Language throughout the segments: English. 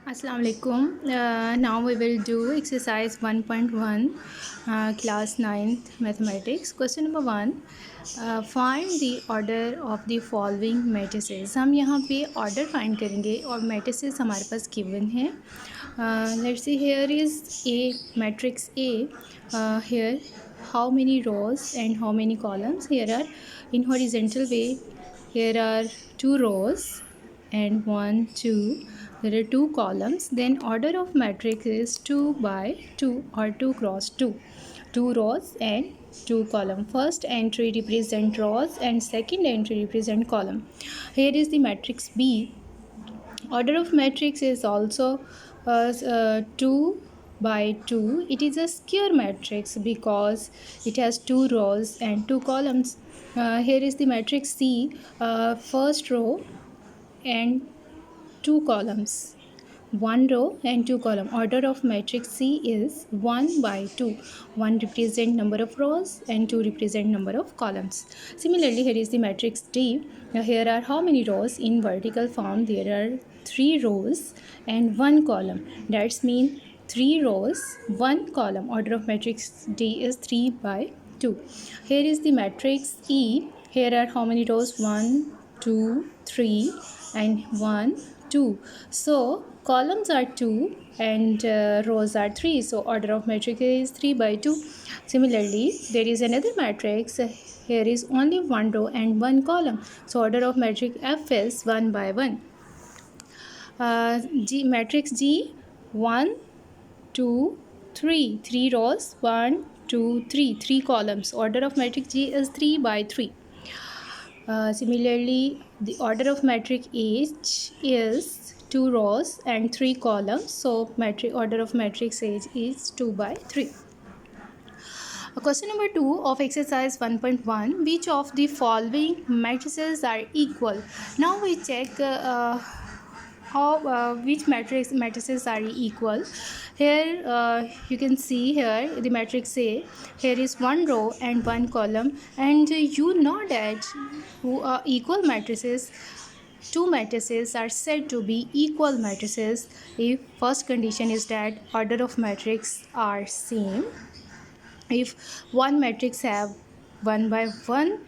Assalamu alaikum. Now we will do exercise 1.1, class 9th mathematics. Question number 1. Find the order of the following matrices. हम यहाँ पे order find करेंगे और matrices हमारे पास given है. Let's see, here is A matrix A. Here how many rows and how many columns? Here are in horizontal way. Here are 2 rows and 1 2. There are 2 columns. Then order of matrix is 2 by 2 or 2 cross 2. 2 rows and 2 column. First entry represent rows and second entry represent column. Here is the matrix B. Order of matrix is also 2 by 2. It is a square matrix because it has 2 rows and 2 columns. Here is the matrix C. First row and 2 columns, 1 row and 2 column. Order of matrix C is 1 by 2. 1 represent number of rows and 2 represent number of columns. Similarly, here is the matrix D. Now here are how many rows in vertical form? There are 3 rows and 1 column. That's mean 3 rows 1 column. Order of matrix D is 3 by 2. Here is the matrix E. Here are how many rows? 1 2 3 and 1 2. So columns are 2 and rows are 3. So order of matrix is 3 by 2. Similarly, there is another matrix. Here is only 1 row and 1 column. So order of matrix F is 1 by 1. G matrix G, 1 2 3. 3 rows, 1 2 3. 3 columns. Order of matrix G is 3 by 3. Similarly, the order of matrix H is 2 rows and 3 columns. So order of matrix H is 2 by 3. Question number 2 of exercise 1.1. Which of the following matrices are equal? Now we check which matrices are equal. Here you can see here the matrix A. Here is 1 row and 1 column, and you know that equal matrices, 2 matrices are said to be equal matrices if first condition is that order of matrix are same. If one matrix have 1 by 1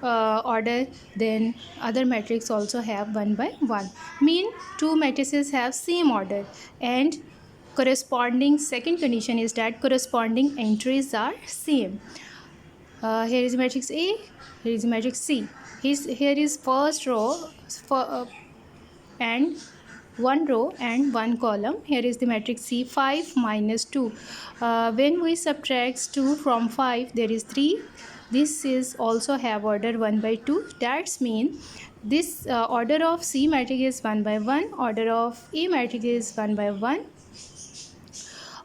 order, then other matrix also have 1 by 1. Mean 2 matrices have same order, and corresponding second condition is that corresponding entries are same. Here is matrix A, here is matrix C. Here is first row and 1 row and 1 column. Here is the matrix C, 5 minus 2. When we subtract 2 from 5, there is 3. This is also have order 1 by 2. That's mean this order of C matrix is 1 by 1. Order of A matrix is 1 by 1.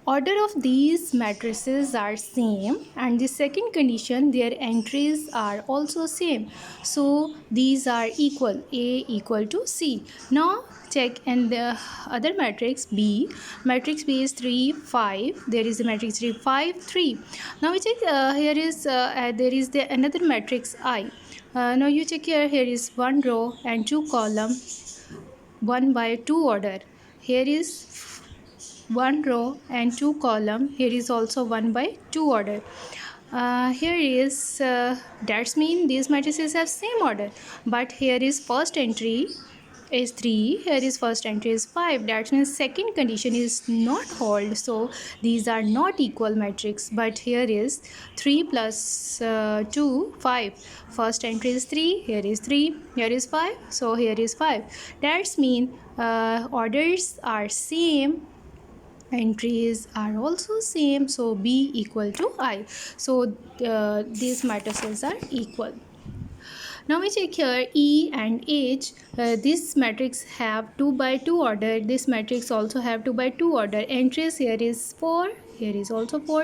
Order of these matrices are same, and the second condition, their entries are also same. So these are equal. A equal to C. Now check and the other matrix B. Matrix B is 3 5. There is the matrix 3 5 3. Now we check here is there is the another matrix I. Now you check here. Here is 1 row and 2 column, 1 by 2 order. Here is 1 row and 2 column. Here is also 1 by 2 order. Here is that's mean these matrices have same order, but here is first entry is 3, here is first entry is 5. That means second condition is not hold, so these are not equal matrix. But here is 3 plus 2 5. First entry is 3, here is 3, here is 5, so here is 5. That's mean orders are same, entries are also same, so B equal to I. So these matrices are equal. Now we check here E and H. This matrix have 2 by 2 order. This matrix also have 2 by 2 order. Entries here is 4. Here is also 4.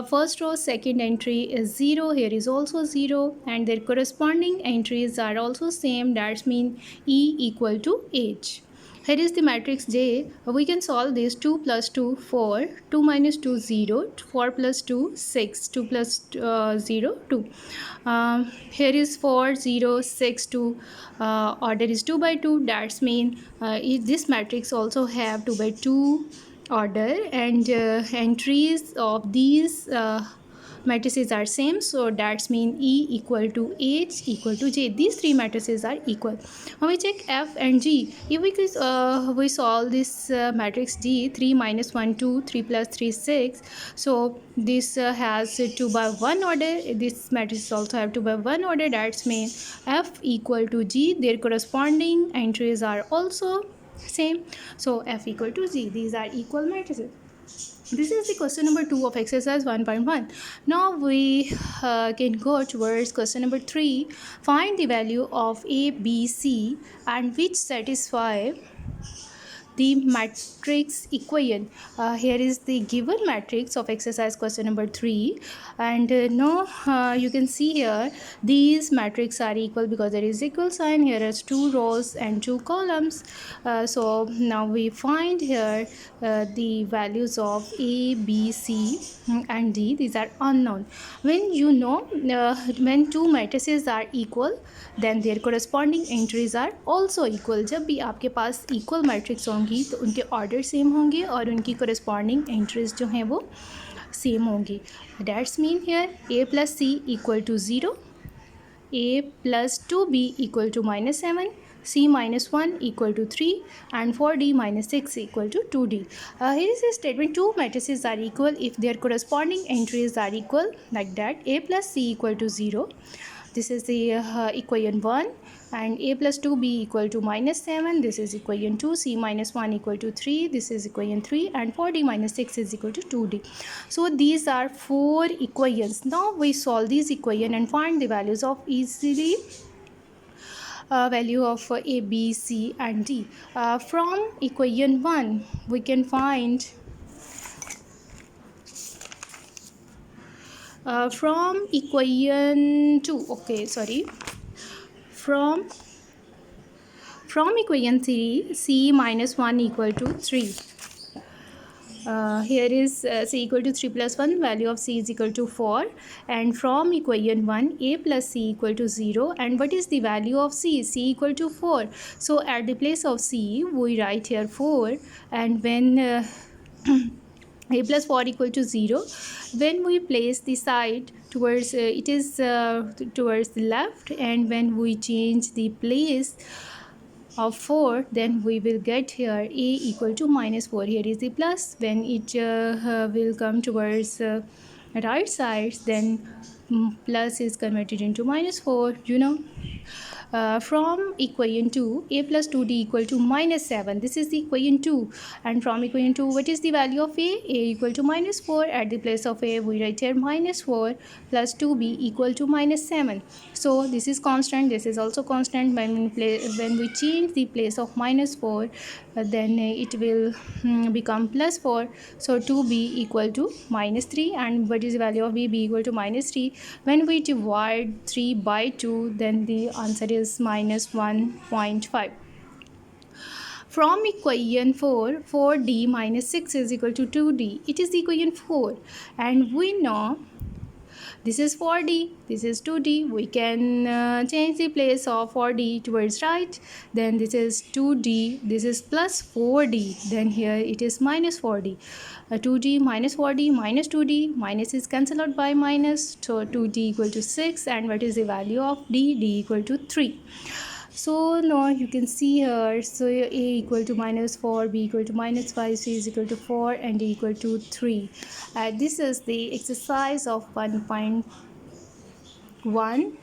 First row second entry is 0. Here is also 0, and their corresponding entries are also same. That means E equal to H. here is the matrix J. We can solve this. 2 plus 2 4, 2 minus 2 0, 4 plus 2 6, 2 plus 0 2. Here is 4 0 6 2. Order is 2 by 2. That's mean this matrix also have 2 by 2 order, and entries of these matrices are same, so that's mean E equal to H equal to J. These three matrices are equal. Now we check F and G. If we solve this matrix G, 3 minus 1 2, 3 plus 3 6, so this has 2 by 1 order. This matrix also have 2 by 1 order. That's mean F equal to G. Their corresponding entries are also same, so F equal to G. These are equal matrices. This is the question number 2 of exercise 1.1. Now we can go towards question number 3. Find the value of A, B, C and which satisfy the matrix equation. Here is the given matrix of exercise question number 3, and now you can see here these matrix are equal because there is equal sign. Here is 2 rows and 2 columns. So now we find here the values of A, B, C and D. These are unknown. When you know when two matrices are equal, then their corresponding entries are also equal. जब भी आपके पास equal matrix होंगी तो उनके order same होंगे और उनकी corresponding entries जो हैं वो same होंगी. That's mean here A plus C equal to 0, A plus 2B equal to minus 7, C minus 1 equal to 3 and 4D minus 6 equal to 2D. Here is a statement: two matrices are equal if their corresponding entries are equal, like that. A plus C equal to 0. This is the equation 1, and A plus 2B equal to minus 7. This is equation 2. C minus 1 equal to 3. This is equation 3, and 4D minus 6 is equal to 2D. So these are 4 equations. Now we solve these equations and find the values of easily value of A, B, C and D. From equation 1 we can find from equation 2, from equation 3, C minus 1 equal to 3. Here is C equal to 3 plus 1, value of C is equal to 4, and from equation 1 A plus C equal to 0, and what is the value of C? C equal to 4. So at the place of C we write here 4, and when A plus 4 equal to 0, when we place the side towards it is towards the left, and when we change the place of 4, then we will get here A equal to minus 4. Here is the plus. When it will come towards right side, then plus is converted into minus 4, from equation 2, A plus 2D equal to minus 7. This is the equation 2, and from equation 2, what is the value of A? A equal to minus 4. At the place of A we write here minus 4 plus 2B equal to minus 7. So this is constant, this is also constant. When we change the place of minus 4, then it will become plus 4. So 2B equal to minus 3, and what is the value of B? B equal to minus 3. When we divide 3 by 2, then the answer is minus 1.5. From equation 4, 4D minus 6 is equal to 2D. It is equation 4, and we know this is 4D, this is 2D. We can change the place of 4D towards right. Then this is 2D, this is plus 4D. Then here it is minus 4D. 2D minus 4D minus 2D. Minus is cancelled out by minus. So 2D equal to 6. And what is the value of D? D equal to 3. So now you can see here, so A equal to minus 4, B equal to minus 5, C is equal to 4, and D equal to 3. This is the exercise of 1.1.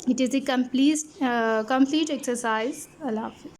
It is a complete exercise. Allah Hafiz.